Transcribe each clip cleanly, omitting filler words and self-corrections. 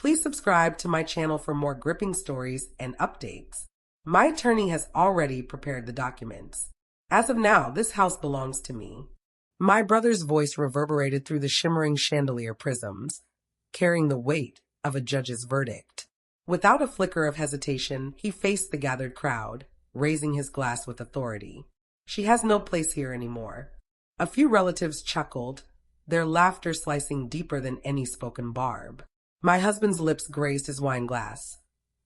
Please subscribe to my channel for more gripping stories and updates. My attorney has already prepared the documents. As of now, this house belongs to me. My brother's voice reverberated through the shimmering chandelier prisms, carrying the weight of a judge's verdict. Without a flicker of hesitation, he faced the gathered crowd, raising his glass with authority. She has no place here anymore. A few relatives chuckled, their laughter slicing deeper than any spoken barb. My husband's lips grazed his wine glass,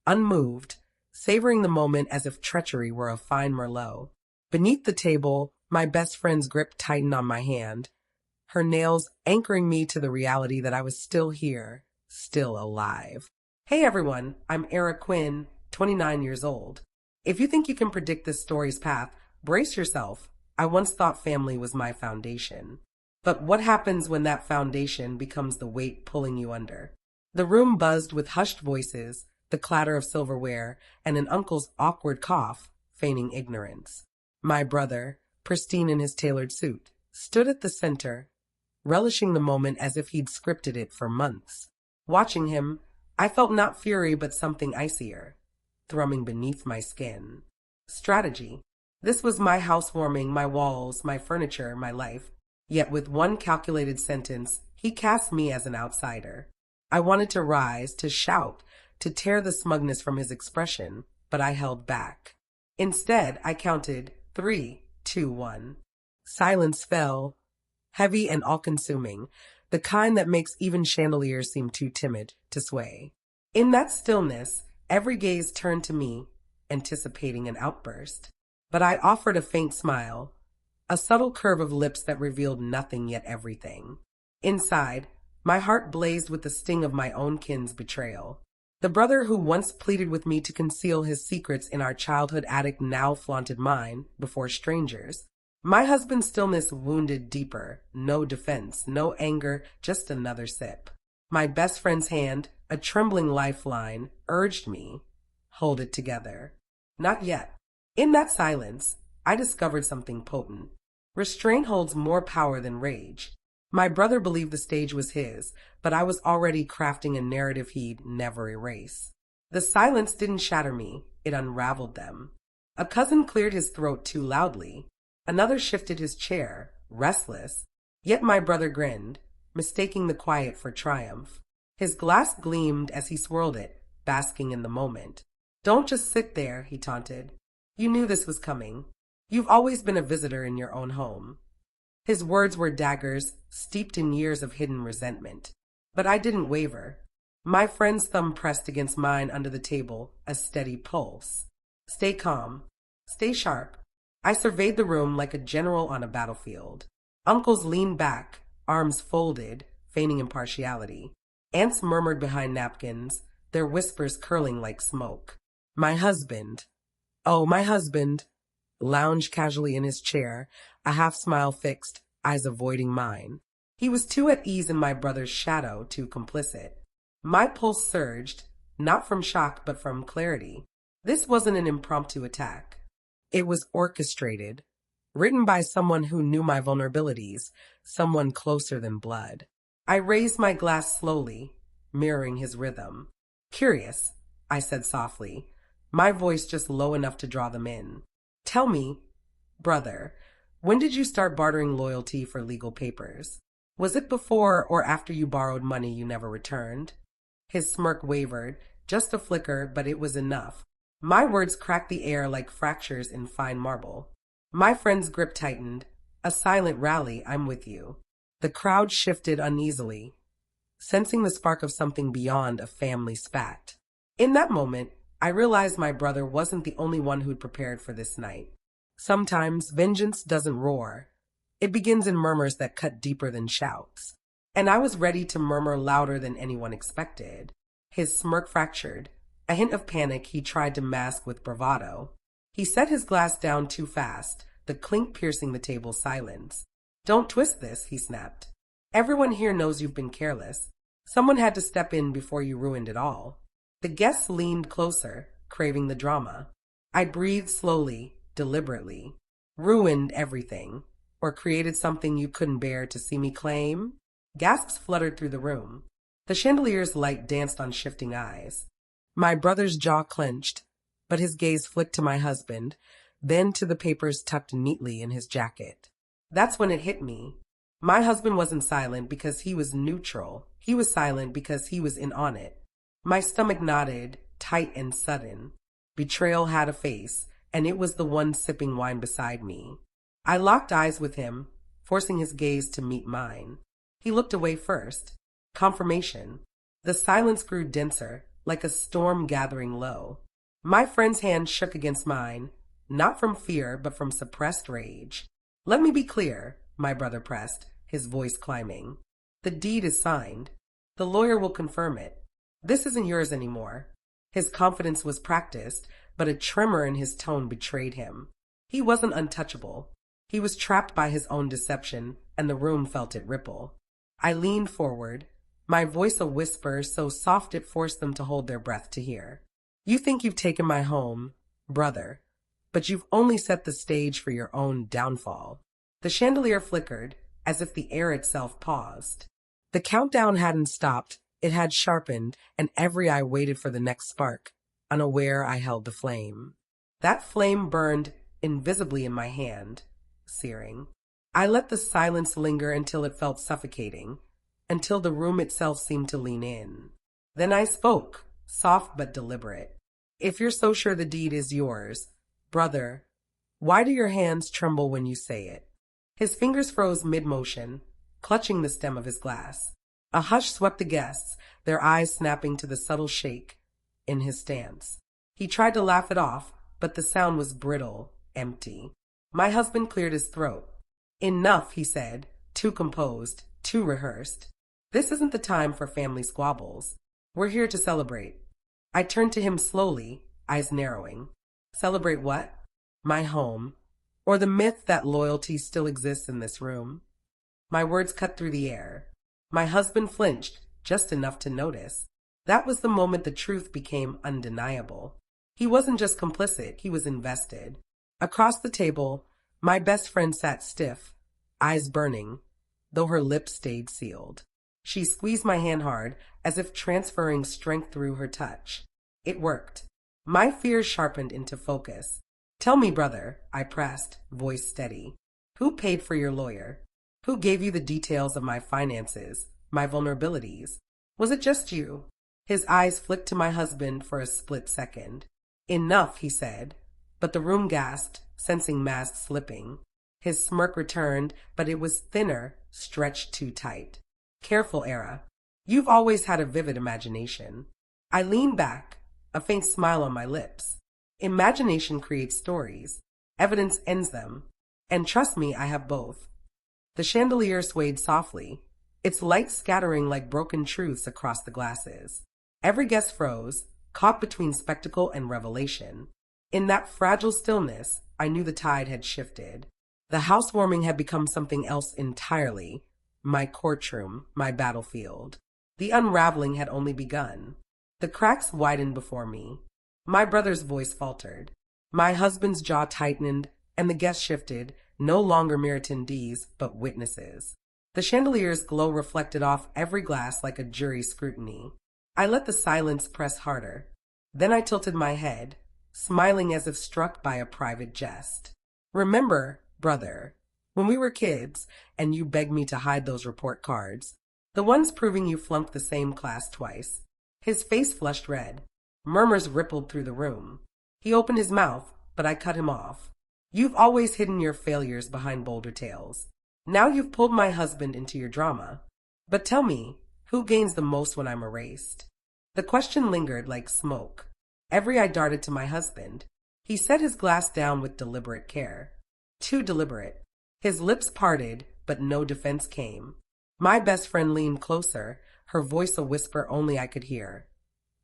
unmoved, savoring the moment as if treachery were a fine Merlot. Beneath the table, my best friend's grip tightened on my hand, her nails anchoring me to the reality that I was still here, still alive. Hey everyone, I'm Era Quinn, 29 years old. If you think you can predict this story's path, brace yourself. I once thought family was my foundation. But what happens when that foundation becomes the weight pulling you under? The room buzzed with hushed voices, the clatter of silverware, and an uncle's awkward cough, feigning ignorance. My brother, pristine in his tailored suit, stood at the center, relishing the moment as if he'd scripted it for months. Watching him, I felt not fury but something icier, thrumming beneath my skin. Strategy. This was my housewarming, my walls, my furniture, my life. Yet with one calculated sentence, he cast me as an outsider. I wanted to rise, to shout, to tear the smugness from his expression, but I held back. Instead, I counted 3, 2, 1. Silence fell, heavy and all-consuming, the kind that makes even chandeliers seem too timid to sway. In that stillness, every gaze turned to me, anticipating an outburst. But I offered a faint smile, a subtle curve of lips that revealed nothing yet everything. Inside, my heart blazed with the sting of my own kin's betrayal. The brother who once pleaded with me to conceal his secrets in our childhood attic now flaunted mine before strangers. My husband's stillness wounded deeper. No defense, no anger, just another sip. My best friend's hand, a trembling lifeline, urged me, hold it together. Not yet. In that silence, I discovered something potent. Restraint holds more power than rage. My brother believed the stage was his, but I was already crafting a narrative he'd never erase. The silence didn't shatter me, it unraveled them. A cousin cleared his throat too loudly. Another shifted his chair, restless. Yet my brother grinned, mistaking the quiet for triumph. His glass gleamed as he swirled it, basking in the moment. Don't just sit there, he taunted. You knew this was coming. You've always been a visitor in your own home. His words were daggers, steeped in years of hidden resentment. But I didn't waver. My friend's thumb pressed against mine under the table, a steady pulse. Stay calm. Stay sharp. I surveyed the room like a general on a battlefield. Uncles leaned back, arms folded, feigning impartiality. Aunts murmured behind napkins, their whispers curling like smoke. My husband, lounged casually in his chair, a half-smile fixed, eyes avoiding mine. He was too at ease in my brother's shadow, too complicit. My pulse surged, not from shock but from clarity. This wasn't an impromptu attack. It was orchestrated, written by someone who knew my vulnerabilities, someone closer than blood. I raised my glass slowly, mirroring his rhythm. Curious, I said softly, my voice just low enough to draw them in. Tell me, brother, when did you start bartering loyalty for legal papers? Was it before or after you borrowed money you never returned? His smirk wavered, just a flicker, but it was enough. My words cracked the air like fractures in fine marble. My friend's grip tightened. A silent rally, I'm with you. The crowd shifted uneasily, sensing the spark of something beyond a family spat. In that moment, I realized my brother wasn't the only one who'd prepared for this night. Sometimes vengeance doesn't roar. It begins in murmurs that cut deeper than shouts. And I was ready to murmur louder than anyone expected. His smirk fractured, a hint of panic he tried to mask with bravado. He set his glass down too fast, the clink piercing the table's silence. Don't twist this, he snapped. Everyone here knows you've been careless. Someone had to step in before you ruined it all. The guests leaned closer, craving the drama. I breathed slowly, deliberately. Ruined everything. Or created something you couldn't bear to see me claim? Gasps fluttered through the room. The chandelier's light danced on shifting eyes. My brother's jaw clenched, but his gaze flicked to my husband, then to the papers tucked neatly in his jacket. That's when it hit me. My husband wasn't silent because he was neutral. He was silent because he was in on it. My stomach knotted, tight and sudden. Betrayal had a face, and it was the one sipping wine beside me. I locked eyes with him, forcing his gaze to meet mine. He looked away first. Confirmation. The silence grew denser, like a storm gathering low. My friend's hand shook against mine, not from fear, but from suppressed rage. Let me be clear, my brother pressed, his voice climbing. The deed is signed. The lawyer will confirm it. This isn't yours anymore. His confidence was practiced, but a tremor in his tone betrayed him. He wasn't untouchable. He was trapped by his own deception, and the room felt it ripple. I leaned forward, my voice a whisper so soft it forced them to hold their breath to hear. You think you've taken my home, brother, but you've only set the stage for your own downfall. The chandelier flickered, as if the air itself paused. The countdown hadn't stopped, it had sharpened, and every eye waited for the next spark, unaware I held the flame. That flame burned invisibly in my hand, searing. I let the silence linger until it felt suffocating, until the room itself seemed to lean in. Then I spoke, soft but deliberate. If you're so sure the deed is yours, brother, why do your hands tremble when you say it? His fingers froze mid-motion, clutching the stem of his glass. A hush swept the guests, their eyes snapping to the subtle shake in his stance. He tried to laugh it off, but the sound was brittle, empty. My husband cleared his throat. Enough, he said, too composed, too rehearsed. This isn't the time for family squabbles. We're here to celebrate. I turned to him slowly, eyes narrowing. Celebrate what? My home. Or the myth that loyalty still exists in this room. My words cut through the air. My husband flinched, just enough to notice. That was the moment the truth became undeniable. He wasn't just complicit, he was invested. Across the table, my best friend sat stiff, eyes burning, though her lips stayed sealed. She squeezed my hand hard, as if transferring strength through her touch. It worked. My fears sharpened into focus. Tell me, brother, I pressed, voice steady. Who paid for your lawyer? Who gave you the details of my finances, my vulnerabilities? Was it just you? His eyes flicked to my husband for a split second. Enough, he said, but the room gasped, sensing masks slipping. His smirk returned, but it was thinner, stretched too tight. Careful, Era. You've always had a vivid imagination. I leaned back, a faint smile on my lips. Imagination creates stories. Evidence ends them. And trust me, I have both. The chandelier swayed softly, its light scattering like broken truths across the glasses. Every guest froze, caught between spectacle and revelation. In that fragile stillness, I knew the tide had shifted. The housewarming had become something else entirely. My courtroom, my battlefield. The unraveling had only begun. The cracks widened before me. My brother's voice faltered. My husband's jaw tightened, and the guests shifted, no longer mere attendees, but witnesses. The chandelier's glow reflected off every glass like a jury's scrutiny. I let the silence press harder. Then I tilted my head, smiling as if struck by a private jest. Remember, brother, when we were kids, and you begged me to hide those report cards, the ones proving you flunked the same class twice. His face flushed red. Murmurs rippled through the room. He opened his mouth, but I cut him off. You've always hidden your failures behind bolder tales. Now you've pulled my husband into your drama. But tell me, who gains the most when I'm erased? The question lingered like smoke. Every eye darted to my husband. He set his glass down with deliberate care. Too deliberate. His lips parted, but no defense came. My best friend leaned closer, her voice a whisper only I could hear.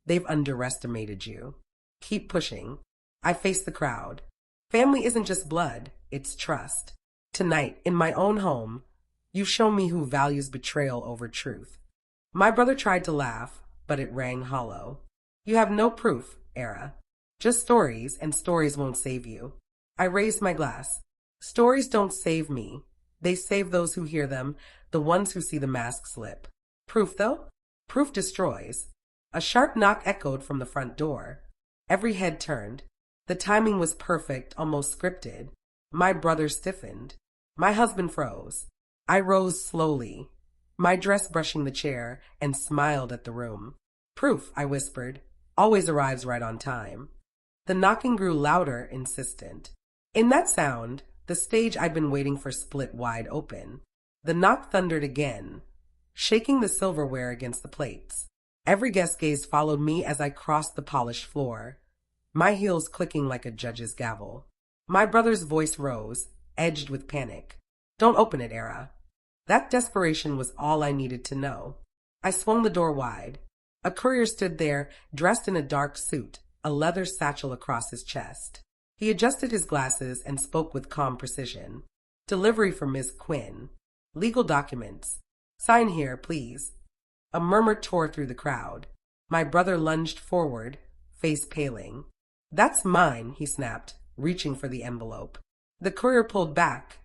They've underestimated you. Keep pushing. I faced the crowd. Family isn't just blood, it's trust. Tonight, in my own home, you've shown me who values betrayal over truth. My brother tried to laugh, but it rang hollow. You have no proof, Era. Just stories, and stories won't save you. I raised my glass. Stories don't save me. They save those who hear them, the ones who see the mask slip. Proof, though? Proof destroys. A sharp knock echoed from the front door. Every head turned. The timing was perfect, almost scripted. My brother stiffened. My husband froze. I rose slowly, my dress brushing the chair, and smiled at the room. Proof, I whispered, always arrives right on time. The knocking grew louder, insistent. In that sound, the stage I'd been waiting for split wide open. The knock thundered again, shaking the silverware against the plates. Every guest gaze followed me as I crossed the polished floor, my heels clicking like a judge's gavel. My brother's voice rose, edged with panic. Don't open it, Era. That desperation was all I needed to know. I swung the door wide. A courier stood there, dressed in a dark suit, a leather satchel across his chest. He adjusted his glasses and spoke with calm precision. Delivery for Ms. Quinn. Legal documents. Sign here, please. A murmur tore through the crowd. My brother lunged forward, face paling. That's mine, he snapped, reaching for the envelope. The courier pulled back,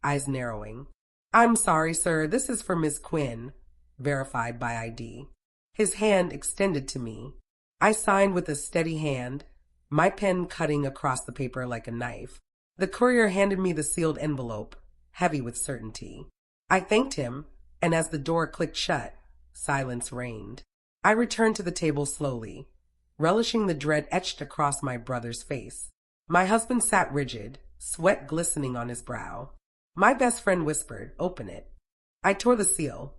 eyes narrowing. I'm sorry, sir, this is for Ms. Quinn, verified by ID. His hand extended to me. I signed with a steady hand, my pen cutting across the paper like a knife. The courier handed me the sealed envelope, heavy with certainty. I thanked him, and as the door clicked shut, silence reigned. I returned to the table slowly, relishing the dread etched across my brother's face. My husband sat rigid, sweat glistening on his brow. My best friend whispered, "Open it." I tore the seal.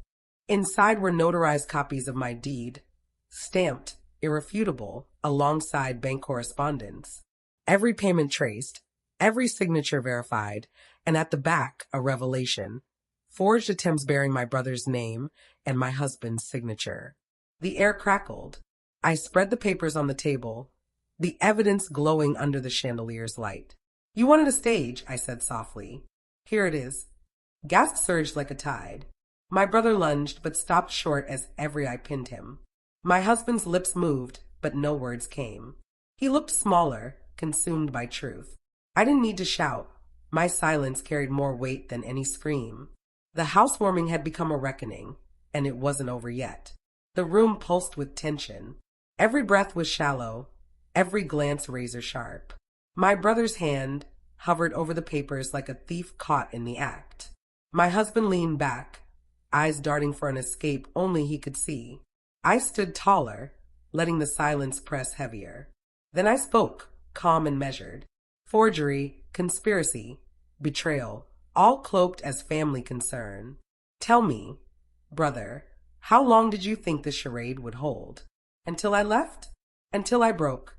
Inside were notarized copies of my deed, stamped, irrefutable, alongside bank correspondence. Every payment traced, every signature verified, and at the back, a revelation. Forged attempts bearing my brother's name and my husband's signature. The air crackled. I spread the papers on the table, the evidence glowing under the chandelier's light. "You wanted a stage," I said softly. "Here it is." Gasps surged like a tide. My brother lunged, but stopped short as every eye pinned him. My husband's lips moved, but no words came. He looked smaller, consumed by truth. I didn't need to shout. My silence carried more weight than any scream. The housewarming had become a reckoning, and it wasn't over yet. The room pulsed with tension. Every breath was shallow, every glance razor sharp. My brother's hand hovered over the papers like a thief caught in the act. My husband leaned back, eyes darting for an escape only he could see. I stood taller, letting the silence press heavier. Then I spoke, calm and measured. Forgery, conspiracy, betrayal, all cloaked as family concern. Tell me, brother, how long did you think the charade would hold? Until I left? Until I broke.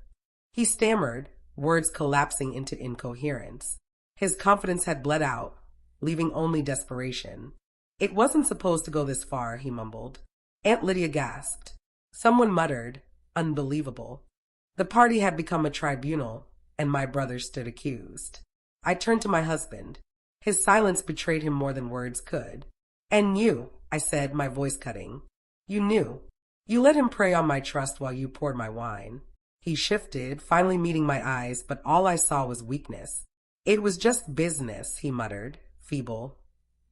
He stammered, words collapsing into incoherence. His confidence had bled out, leaving only desperation. "It wasn't supposed to go this far," he mumbled. Aunt Lydia gasped. Someone muttered, "Unbelievable." The party had become a tribunal, and my brother stood accused. I turned to my husband. His silence betrayed him more than words could. "And you," I said, my voice cutting. "You knew. You let him prey on my trust while you poured my wine." He shifted, finally meeting my eyes, but all I saw was weakness. "It was just business," he muttered, feeble.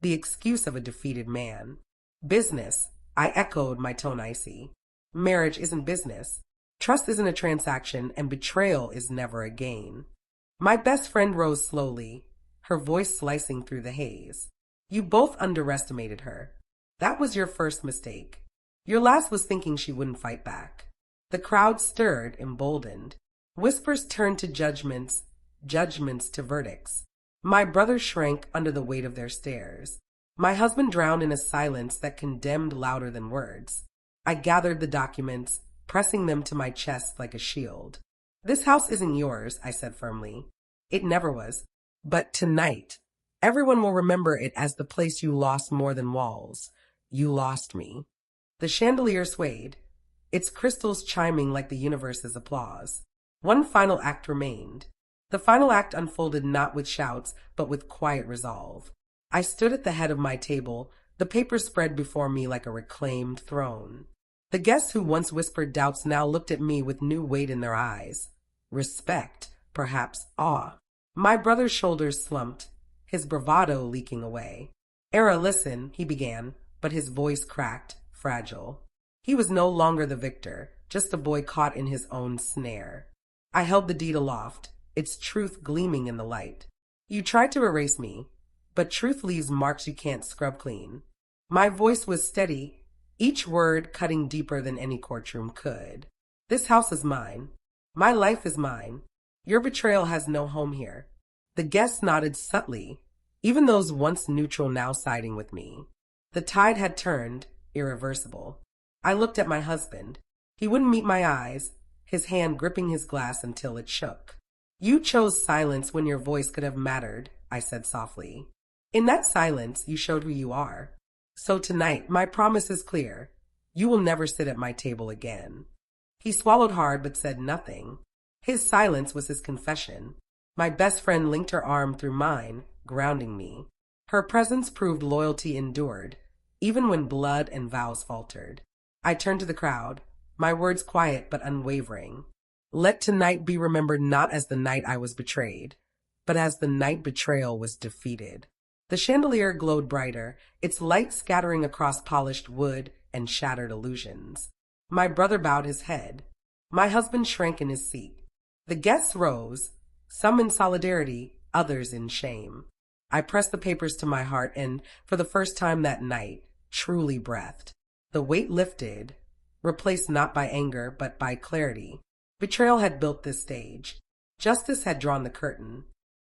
The excuse of a defeated man. "Business," I echoed, my tone icy. "Marriage isn't business. Trust isn't a transaction, and betrayal is never a gain." My best friend rose slowly, her voice slicing through the haze. "You both underestimated her. That was your first mistake. Your last was thinking she wouldn't fight back." The crowd stirred, emboldened. Whispers turned to judgments, judgments to verdicts. My brother shrank under the weight of their stares. My husband drowned in a silence that condemned louder than words. I gathered the documents, pressing them to my chest like a shield. "This house isn't yours," I said firmly. "It never was. But tonight, everyone will remember it as the place you lost more than walls. You lost me." The chandelier swayed, its crystals chiming like the universe's applause. One final act remained. The final act unfolded not with shouts, but with quiet resolve. I stood at the head of my table, the papers spread before me like a reclaimed throne. The guests who once whispered doubts now looked at me with new weight in their eyes. Respect, perhaps awe. My brother's shoulders slumped, his bravado leaking away. "Era, listen," he began, but his voice cracked, fragile. He was no longer the victor, just a boy caught in his own snare. I held the deed aloft, its truth gleaming in the light. You tried to erase me, but truth leaves marks you can't scrub clean. My voice was steady, each word cutting deeper than any courtroom could. This house is mine. My life is mine. Your betrayal has no home here. The guests nodded subtly, even those once neutral now siding with me. The tide had turned, irreversible. I looked at my husband. He wouldn't meet my eyes, his hand gripping his glass until it shook. You chose silence when your voice could have mattered, I said softly. In that silence, you showed who you are. So tonight, my promise is clear. You will never sit at my table again. He swallowed hard but said nothing. His silence was his confession. My best friend linked her arm through mine, grounding me. Her presence proved loyalty endured, even when blood and vows faltered. I turned to the crowd, my words quiet but unwavering. Let tonight be remembered not as the night I was betrayed, but as the night betrayal was defeated. The chandelier glowed brighter, its light scattering across polished wood and shattered illusions. My brother bowed his head. My husband shrank in his seat. The guests rose, some in solidarity, others in shame. I pressed the papers to my heart and, for the first time that night, truly breathed. The weight lifted, replaced not by anger but by clarity. Betrayal had built this stage. Justice had drawn the curtain.